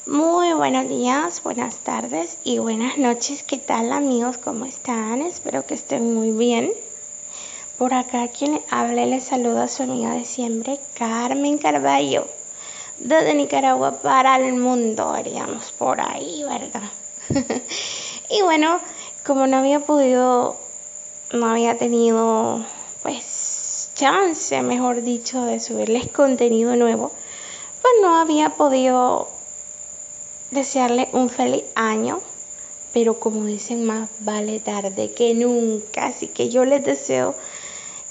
Muy buenos días, buenas tardes y buenas noches. ¿Qué tal, amigos? ¿Cómo están? Espero que estén muy bien. Por acá quien habla les saluda a su amiga de siempre, Carmen Carballo, desde Nicaragua para el mundo, haríamos por ahí, ¿verdad? Y bueno, como no había tenido pues chance, mejor dicho, de subirles contenido nuevo, pues no había podido desearle un feliz año, pero como dicen, más vale tarde que nunca. Así que yo les deseo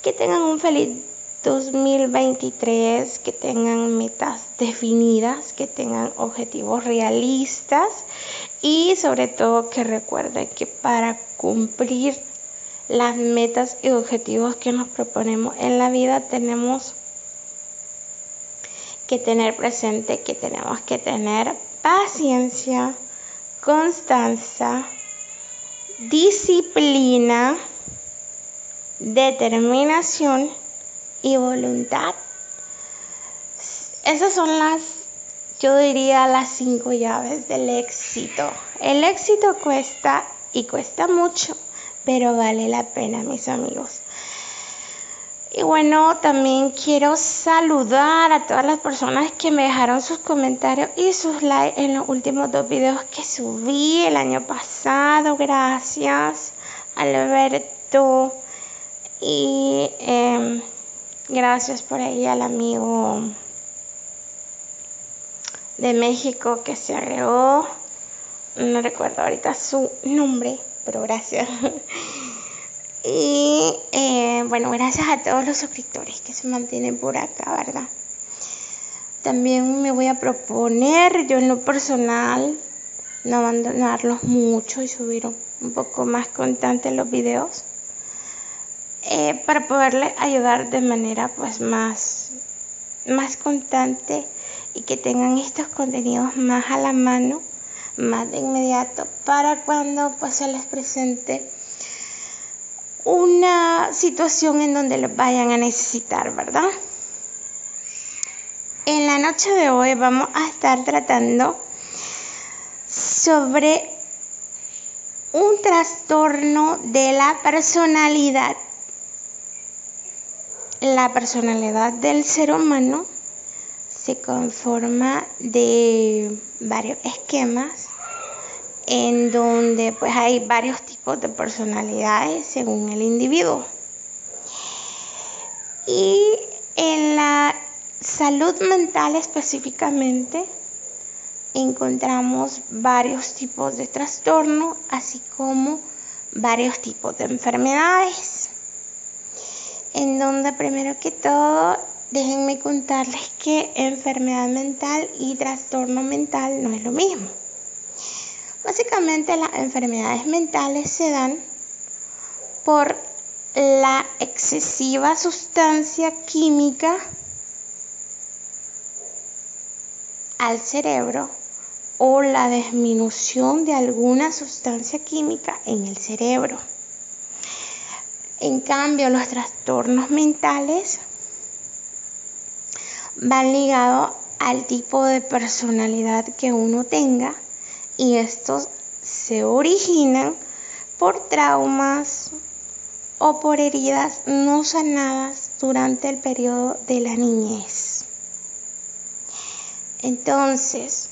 que tengan un feliz 2023, que tengan metas definidas, que tengan objetivos realistas y sobre todo que recuerden que para cumplir las metas y objetivos que nos proponemos en la vida tenemos que tener presente que tenemos que tener paciencia, constancia, disciplina, determinación y voluntad. Esas son yo diría, las 5 llaves del éxito. El éxito cuesta y cuesta mucho, pero vale la pena, mis amigos. Y bueno, también quiero saludar a todas las personas que me dejaron sus comentarios y sus likes en los últimos 2 videos que subí el año pasado. Gracias, Alberto. Y gracias por ahí al amigo de México que se agregó. No recuerdo ahorita su nombre, pero gracias. Y bueno, gracias a todos los suscriptores que se mantienen por acá, ¿verdad? También me voy a proponer yo en lo personal no abandonarlos mucho y subir un poco más constante los videos para poderles ayudar de manera pues más constante y que tengan estos contenidos más a la mano, más de inmediato, para cuando pues se les presente una situación en donde los vayan a necesitar, ¿verdad? En la noche de hoy vamos a estar tratando sobre un trastorno de la personalidad. La personalidad del ser humano se conforma de varios esquemas en donde pues hay varios tipos de personalidades según el individuo. Y en la salud mental específicamente encontramos varios tipos de trastorno, así como varios tipos de enfermedades. En donde primero que todo, déjenme contarles que enfermedad mental y trastorno mental no es lo mismo. Básicamente las enfermedades mentales se dan por la excesiva sustancia química al cerebro o la disminución de alguna sustancia química en el cerebro. En cambio, los trastornos mentales van ligados al tipo de personalidad que uno tenga y estos se originan por traumas o por heridas no sanadas durante el periodo de la niñez. Entonces,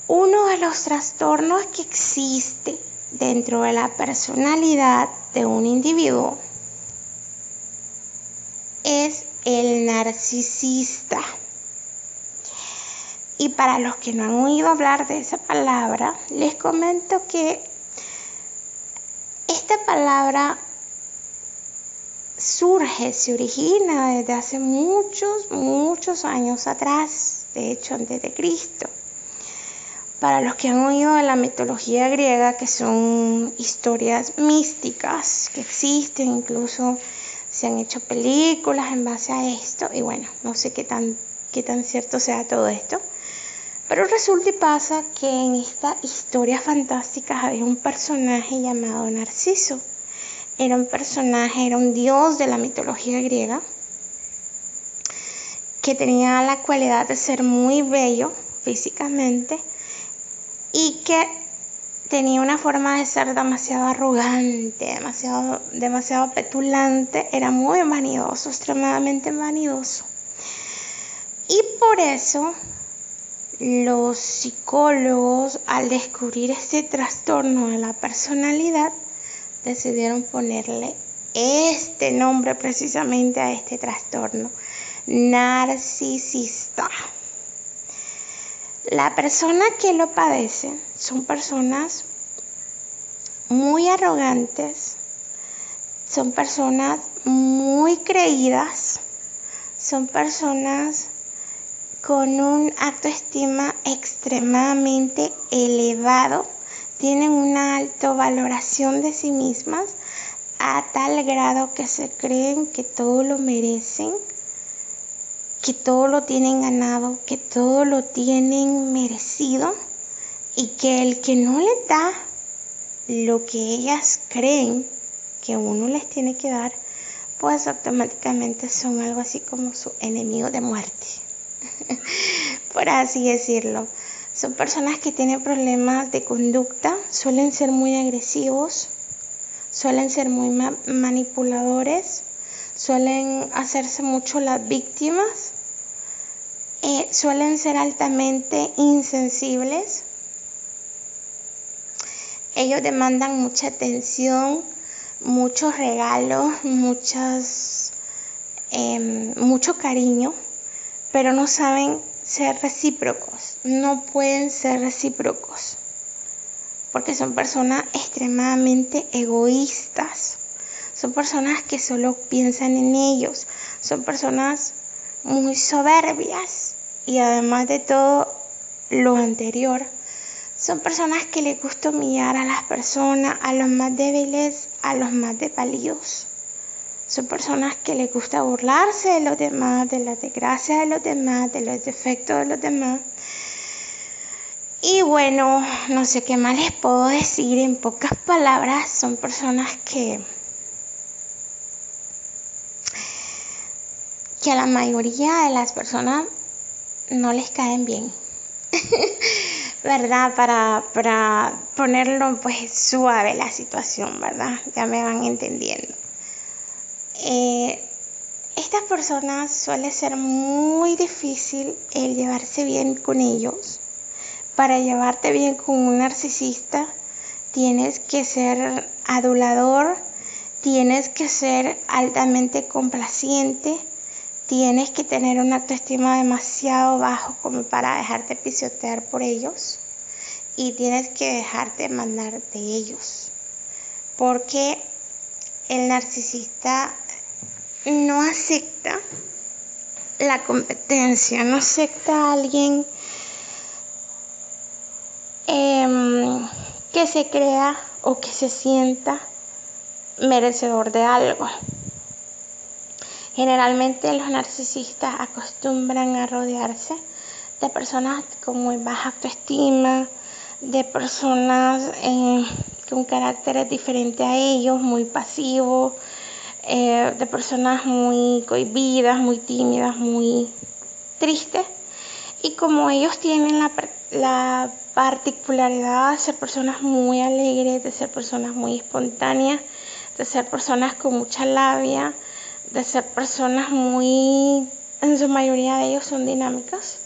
uno de los trastornos que existe dentro de la personalidad de un individuo es el narcisista. Y para los que no han oído hablar de esa palabra, les comento que esta palabra se origina desde hace muchos años atrás, de hecho antes de Cristo. Para los que han oído de la mitología griega, que son historias místicas que existen, incluso se han hecho películas en base a esto, y bueno, no sé qué tan cierto sea todo esto, pero resulta y pasa que en esta historia fantástica había un personaje llamado Narciso. Era un dios de la mitología griega que tenía la cualidad de ser muy bello, físicamente y que tenía una forma de ser demasiado arrogante, demasiado petulante, era muy vanidoso, extremadamente vanidoso. Y por eso los psicólogos, al descubrir este trastorno de la personalidad, decidieron ponerle este nombre precisamente a este trastorno: narcisista. La persona que lo padece son personas muy arrogantes, son personas muy creídas, son personas con un autoestima extremadamente elevado, tienen una alta valoración de sí mismas a tal grado que se creen que todo lo merecen, que todo lo tienen ganado, que todo lo tienen merecido, y que el que no les da lo que ellas creen que uno les tiene que dar, pues automáticamente son algo así como su enemigo de muerte. Por así decirlo. Son personas que tienen problemas de conducta, suelen ser muy agresivos, suelen ser muy manipuladores, suelen hacerse mucho las víctimas, suelen ser altamente insensibles. Ellos demandan mucha atención, muchos regalos, mucho cariño, pero no saben ser recíprocos, no pueden ser recíprocos, porque son personas extremadamente egoístas, son personas que solo piensan en ellos, son personas muy soberbias, y además de todo lo anterior, son personas que les gusta humillar a las personas, a los más débiles, a los más desvalidos. Son personas que les gusta burlarse de los demás, de las desgracias de los demás, de los defectos de los demás. Y bueno, no sé qué más les puedo decir. En pocas palabras, son personas que a la mayoría de las personas no les caen bien. ¿Verdad? Para ponerlo pues suave la situación, ¿verdad? Ya me van entendiendo. Estas personas suele ser muy difícil el llevarse bien con ellos. Para llevarte bien con un narcisista tienes que ser adulador, tienes que ser altamente complaciente, tienes que tener una autoestima demasiado bajo como para dejarte pisotear por ellos, y tienes que dejarte mandar de ellos, porque el narcisista no acepta la competencia, no acepta a alguien que se crea o que se sienta merecedor de algo. Generalmente los narcisistas acostumbran a rodearse de personas con muy baja autoestima, de personas con caracteres diferentes a ellos, muy pasivos, de personas muy cohibidas, muy tímidas, muy tristes. Y como ellos tienen la particularidad de ser personas muy alegres, de ser personas muy espontáneas, de ser personas con mucha labia, de ser personas muy, en su mayoría de ellos son dinámicas,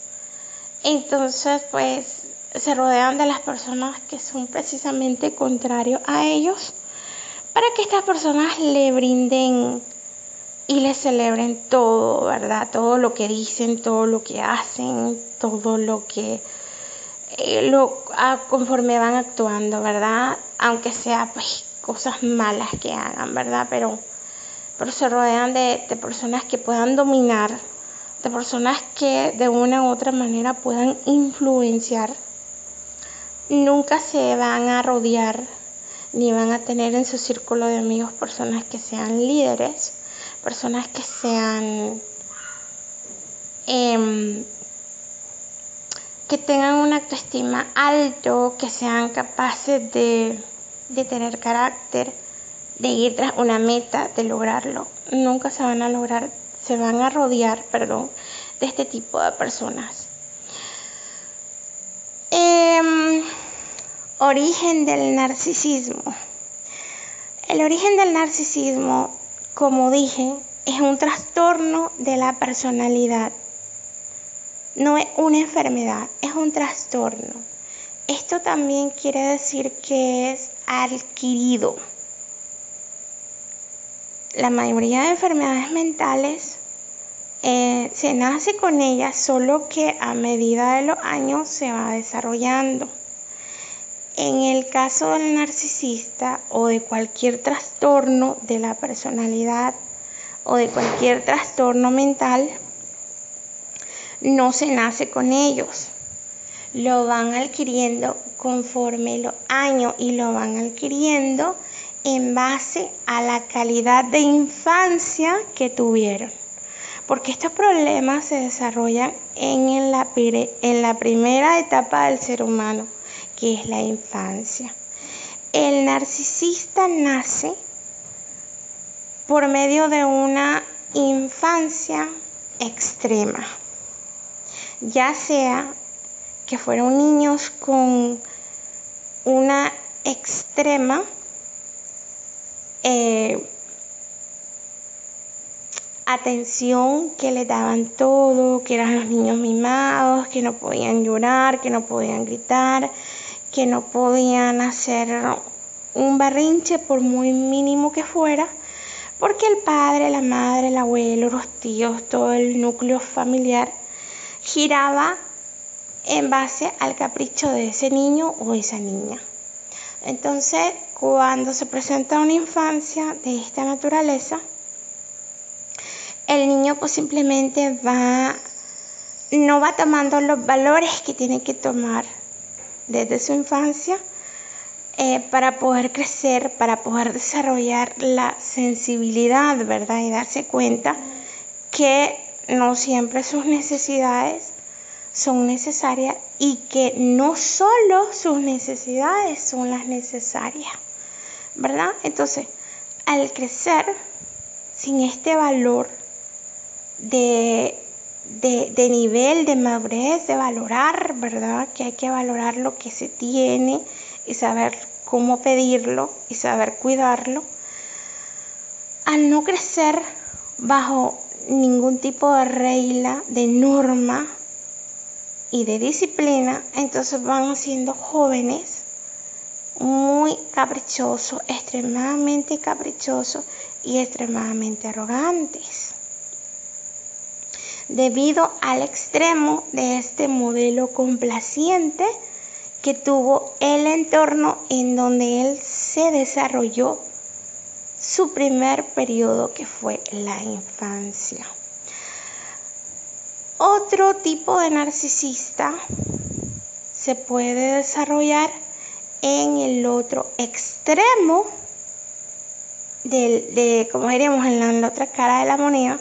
entonces pues se rodean de las personas que son precisamente contrarios a ellos, para que estas personas le brinden y le celebren todo, ¿verdad? Todo lo que dicen, todo lo que hacen, todo lo que conforme van actuando, ¿verdad? Aunque sea pues cosas malas que hagan, ¿verdad? Pero se rodean de personas que puedan dominar, de personas que de una u otra manera puedan influenciar. Nunca se van a rodear ni van a tener en su círculo de amigos personas que sean líderes, personas que sean que tengan una autoestima alto, que sean capaces de tener carácter, de ir tras una meta, de lograrlo. Nunca se van a rodear, de este tipo de personas. Origen del narcisismo. El origen del narcisismo, como dije, es un trastorno de la personalidad. No es una enfermedad, es un trastorno. Esto también quiere decir que es adquirido. La mayoría de enfermedades mentales se nace con ellas, solo que a medida de los años se va desarrollando. En el caso del narcisista o de cualquier trastorno de la personalidad o de cualquier trastorno mental, no se nace con ellos. Lo van adquiriendo conforme los años y lo van adquiriendo en base a la calidad de infancia que tuvieron. Porque estos problemas se desarrollan en la primera etapa del ser humano, que es la infancia. El narcisista nace por medio de una infancia extrema, ya sea que fueron niños con una extrema atención, que le daban todo, que eran los niños mimados, que no podían llorar, que no podían gritar, que no podían hacer un berrinche por muy mínimo que fuera, porque el padre, la madre, el abuelo, los tíos, todo el núcleo familiar giraba en base al capricho de ese niño o esa niña. Entonces, cuando se presenta una infancia de esta naturaleza, el niño pues simplemente no va tomando los valores que tiene que tomar desde su infancia para poder crecer, para poder desarrollar la sensibilidad, ¿verdad? Y darse cuenta que no siempre sus necesidades son necesarias y que no solo sus necesidades son las necesarias, ¿verdad? Entonces, al crecer sin este valor de nivel de madurez, de valorar, ¿verdad? Que hay que valorar lo que se tiene y saber cómo pedirlo y saber cuidarlo. Al no crecer bajo ningún tipo de regla, de norma y de disciplina, entonces van siendo jóvenes muy caprichosos, extremadamente caprichosos y extremadamente arrogantes, debido al extremo de este modelo complaciente que tuvo el entorno en donde él se desarrolló su primer periodo, que fue la infancia. Otro tipo de narcisista se puede desarrollar en el otro extremo como diríamos, en la otra cara de la moneda,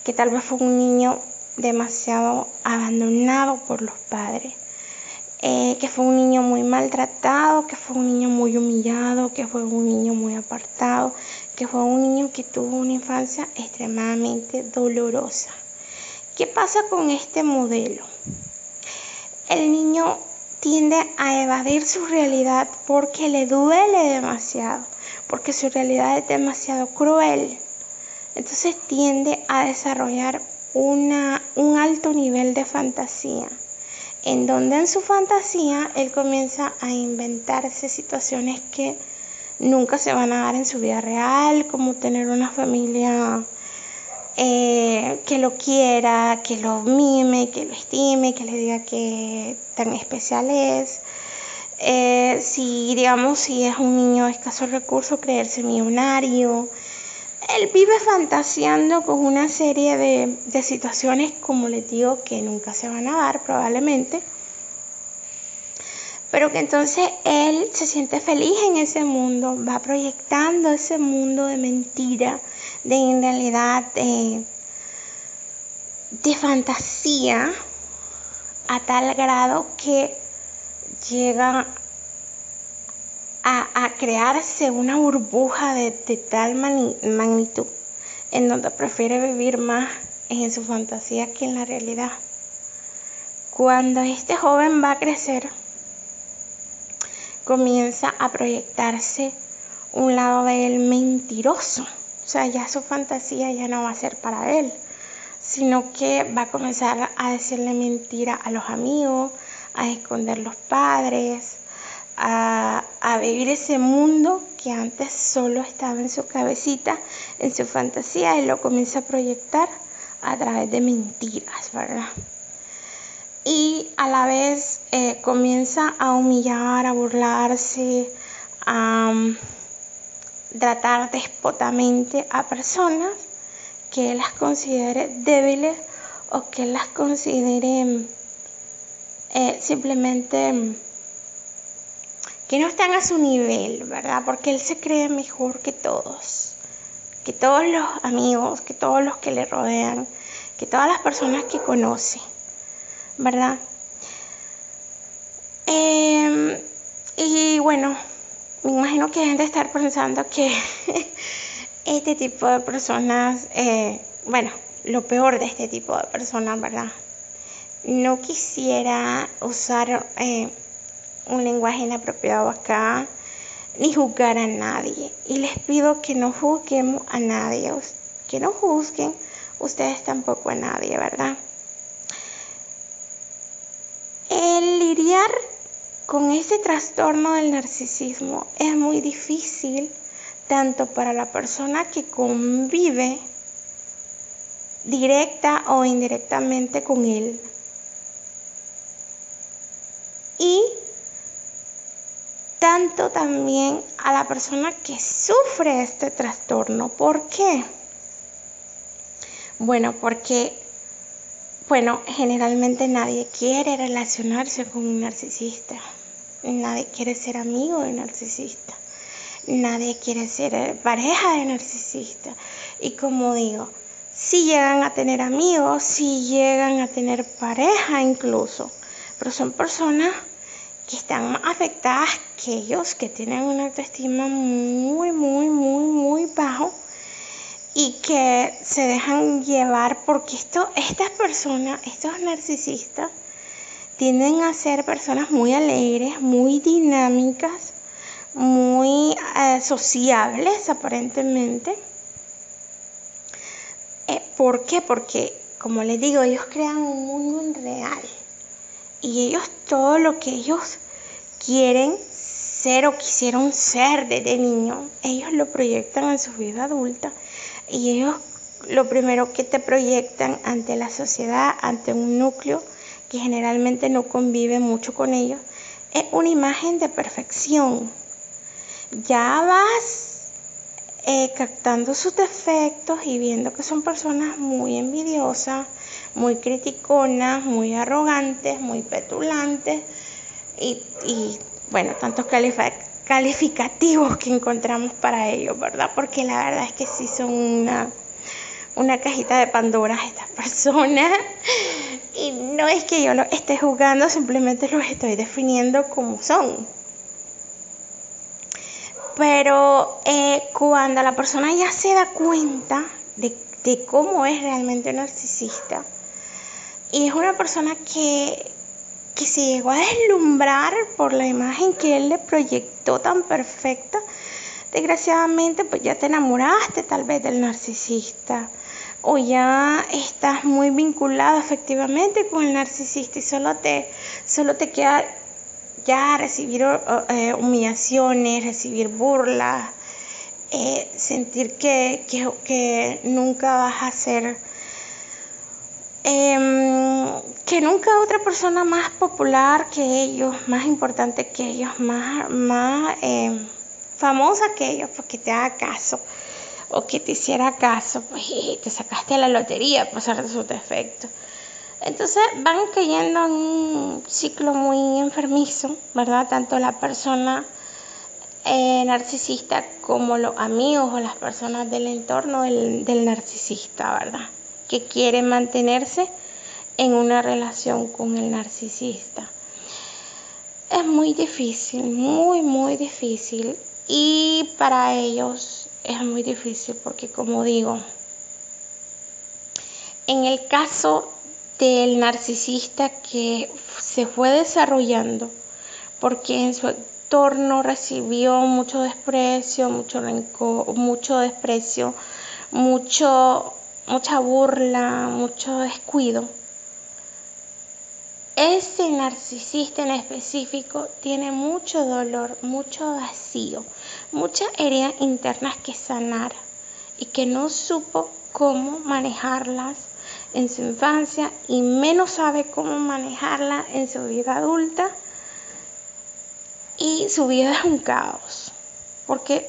que tal vez fue un niño demasiado abandonado por los padres, que fue un niño muy maltratado, que fue un niño muy humillado, que fue un niño muy apartado, que fue un niño que tuvo una infancia extremadamente dolorosa. ¿Qué pasa con este modelo? El niño tiende a evadir su realidad porque le duele demasiado, porque su realidad es demasiado cruel. Entonces tiende a desarrollar un alto nivel de fantasía, en donde en su fantasía él comienza a inventarse situaciones que nunca se van a dar en su vida real, como tener una familia que lo quiera, que lo mime, que lo estime, que le diga que tan especial es. Si es un niño de escasos recursos, creerse millonario. Él vive fantaseando con una serie de situaciones, como les digo, que nunca se van a dar probablemente, pero que entonces él se siente feliz en ese mundo, va proyectando ese mundo de mentira, de irrealidad, de fantasía, a tal grado que llega a crearse una burbuja de tal magnitud, en donde prefiere vivir más en su fantasía que en la realidad. Cuando este joven va a crecer, comienza a proyectarse un lado de él mentiroso. O sea, ya su fantasía ya no va a ser para él, sino que va a comenzar a decirle mentira a los amigos, a esconder los padres, a vivir ese mundo que antes solo estaba en su cabecita, en su fantasía, y lo comienza a proyectar a través de mentiras, ¿verdad? Y a la vez comienza a humillar, a burlarse, a tratar despotamente a personas que él las considere débiles o que él las considere simplemente que no están a su nivel, ¿verdad? Porque él se cree mejor que todos los amigos, que todos los que le rodean, que todas las personas que conoce, ¿verdad? Y bueno, me imagino que deben de estar pensando que este tipo de personas, bueno, lo peor de este tipo de personas, ¿verdad? No quisiera usar un lenguaje inapropiado acá, ni juzgar a nadie. Y les pido que no juzguemos a nadie, que no juzguen ustedes tampoco a nadie, ¿verdad? El lidiar con ese trastorno del narcisismo es muy difícil, tanto para la persona que convive directa o indirectamente con él, y tanto también a la persona que sufre este trastorno. ¿Por qué? Porque generalmente nadie quiere relacionarse con un narcisista. Nadie quiere ser amigo de un narcisista. Nadie quiere ser pareja de narcisista. Y como digo, si llegan a tener amigos, si llegan a tener pareja incluso, pero son personas que están más afectadas que ellos, que tienen una autoestima muy, muy, muy, muy bajo, y que se dejan llevar porque estas personas, estos narcisistas, tienden a ser personas muy alegres, muy dinámicas, muy sociables aparentemente. ¿Por qué? Porque, como les digo, ellos crean un mundo irreal, y ellos, todo lo que ellos quieren ser o quisieron ser desde niño, ellos lo proyectan en su vida adulta, y ellos lo primero que te proyectan ante la sociedad, ante un núcleo que generalmente no convive mucho con ellos, es una imagen de perfección. Ya vas captando sus defectos y viendo que son personas muy envidiosas, muy criticonas, muy arrogantes, muy petulantes, y bueno, tantos calificativos que encontramos para ellos, ¿verdad? Porque la verdad es que sí son una cajita de Pandora estas personas, y no es que yo los esté juzgando, simplemente los estoy definiendo como son. Pero cuando la persona ya se da cuenta de cómo es realmente un narcisista, y es una persona que se llegó a deslumbrar por la imagen que él le proyectó tan perfecta, desgraciadamente pues ya te enamoraste tal vez del narcisista, o ya estás muy vinculado efectivamente con el narcisista, y solo te queda ya recibir humillaciones, recibir burlas, sentir que nunca vas a ser, que nunca otra persona más popular que ellos, más importante que ellos, más famosa que ellos, porque te haga caso, o que te hiciera caso, pues te sacaste la lotería a pesar de sus defectos. Entonces van cayendo en un ciclo muy enfermizo, ¿verdad? Tanto la persona narcisista como los amigos o las personas del entorno del narcisista, ¿verdad? Que quieren mantenerse en una relación con el narcisista. Es muy difícil, muy, muy difícil. Y para ellos es muy difícil porque, como digo, en el caso del narcisista que se fue desarrollando, porque en su trastorno recibió mucho desprecio, mucho rencor, mucha burla, mucho descuido, ese narcisista en específico tiene mucho dolor, mucho vacío, muchas heridas internas que sanar y que no supo cómo manejarlas en su infancia y menos sabe cómo manejarla en su vida adulta, y su vida es un caos porque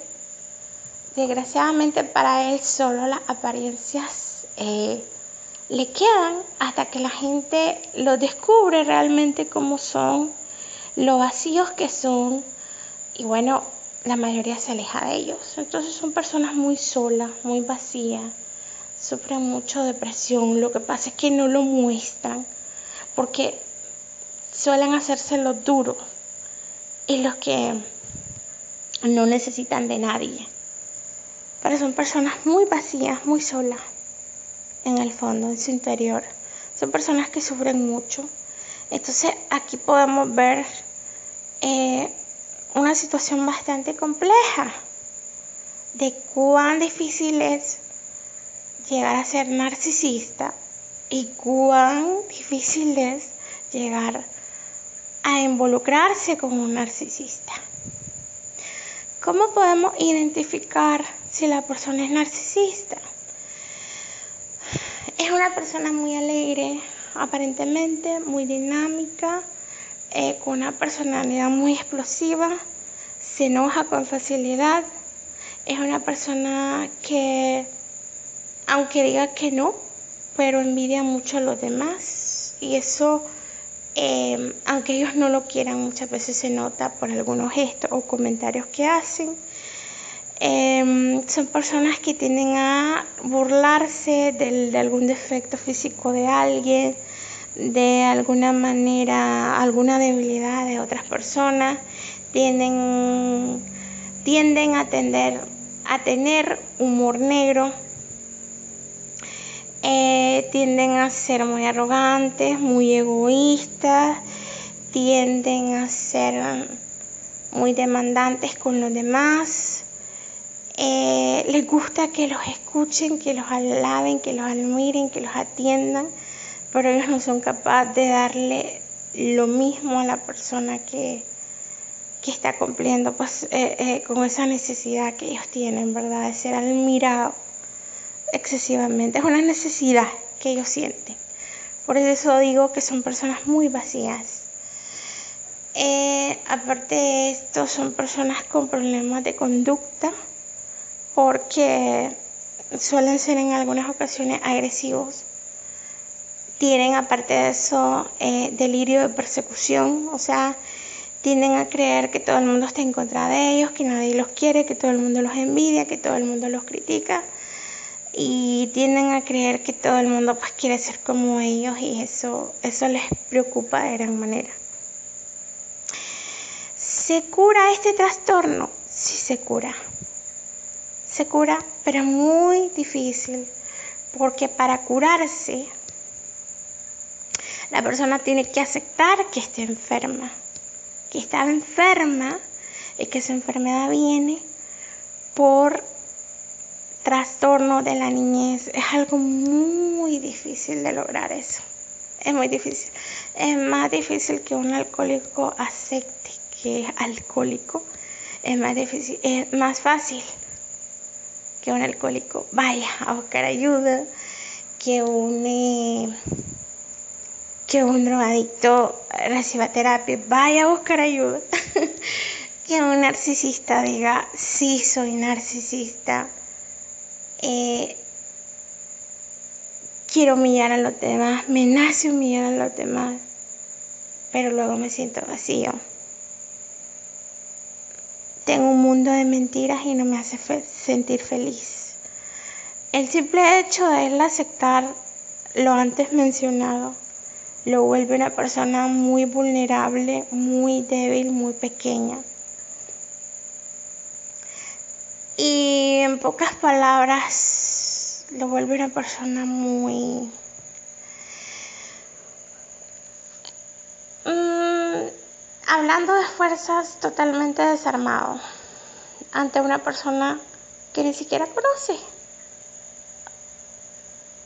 desgraciadamente para él solo las apariencias le quedan hasta que la gente lo descubre realmente cómo son, lo vacíos que son, y bueno, la mayoría se aleja de ellos. Entonces son personas muy solas, muy vacías, sufren mucho depresión. Lo que pasa es que no lo muestran porque suelen hacérselo duro, y los que no necesitan de nadie. Pero son personas muy vacías, muy solas en el fondo, en su interior. Son personas que sufren mucho. Entonces aquí podemos ver una situación bastante compleja de cuán difícil es llegar a ser narcisista y cuán difícil es llegar a involucrarse con un narcisista. ¿Cómo podemos identificar si la persona es narcisista? Es una persona muy alegre, aparentemente muy dinámica, con una personalidad muy explosiva, se enoja con facilidad, es una persona que, aunque diga que no, pero envidia mucho a los demás, y eso, aunque ellos no lo quieran, muchas veces se nota por algunos gestos o comentarios que hacen. Son personas que tienden a burlarse de algún defecto físico de alguien, de alguna manera, alguna debilidad de otras personas, tienden a tener humor negro, tienden a ser muy arrogantes, muy egoístas, tienden a ser muy demandantes con los demás. Les gusta que los escuchen, que los alaben, que los admiren, que los atiendan, pero ellos no son capaces de darle lo mismo a la persona que está cumpliendo pues, con esa necesidad que ellos tienen, ¿verdad? De ser admirado excesivamente. Es una necesidad que ellos sienten. Por eso digo que son personas muy vacías. Aparte de esto, son personas con problemas de conducta, porque suelen ser en algunas ocasiones agresivos. Tienen, aparte de eso, delirio de persecución, o sea, tienden a creer que todo el mundo está en contra de ellos, que nadie los quiere, que todo el mundo los envidia, que todo el mundo los critica, y tienden a creer que todo el mundo pues quiere ser como ellos, y eso les preocupa de gran manera. ¿Se cura este trastorno? Sí, se cura. Se cura, pero es muy difícil, porque para curarse la persona tiene que aceptar que está enferma, y que su enfermedad viene por trastorno de la niñez. Es algo muy difícil de lograr eso. Es muy difícil. Es más difícil que un alcohólico acepte que es alcohólico. Es más difícil, es más fácil que un alcohólico vaya a buscar ayuda, que un drogadicto reciba terapia, vaya a buscar ayuda, que un narcisista diga, sí, soy narcisista, quiero humillar a los demás, me nace humillar a los demás, pero luego me siento vacío. Tengo un mundo de mentiras y no me hace sentir feliz. El simple hecho de él aceptar lo antes mencionado lo vuelve una persona muy vulnerable, muy débil, muy pequeña. Y en pocas palabras, lo vuelve una persona muy... hablando de fuerzas, totalmente desarmado ante una persona que ni siquiera conoce.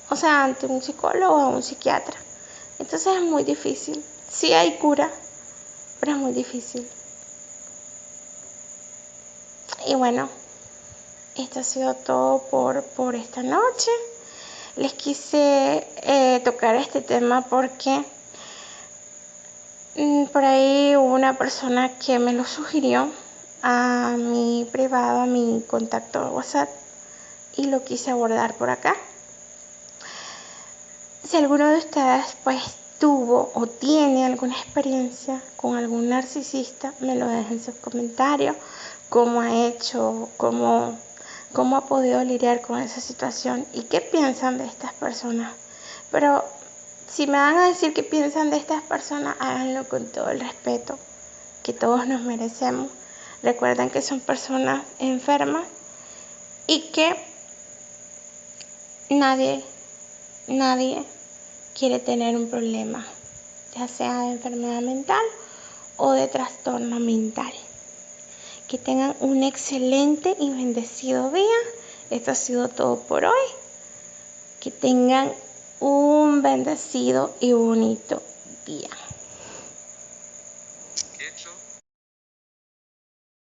O sea, ante un psicólogo o un psiquiatra. Entonces es muy difícil. Sí hay cura, pero es muy difícil. Y bueno, esto ha sido todo por esta noche. Les quise tocar este tema porque por ahí hubo una persona que me lo sugirió a mi privado, a mi contacto de WhatsApp, y lo quise abordar por acá. Si alguno de ustedes pues tuvo o tiene alguna experiencia con algún narcisista, me lo dejen en sus comentarios, cómo ha hecho, cómo ha podido lidiar con esa situación y qué piensan de estas personas. Pero si me van a decir qué piensan de estas personas, háganlo con todo el respeto que todos nos merecemos. Recuerden que son personas enfermas y que nadie quiere tener un problema, ya sea de enfermedad mental o de trastorno mental. Que tengan un excelente y bendecido día. Esto ha sido todo por hoy. Que tengan un bendecido y bonito día.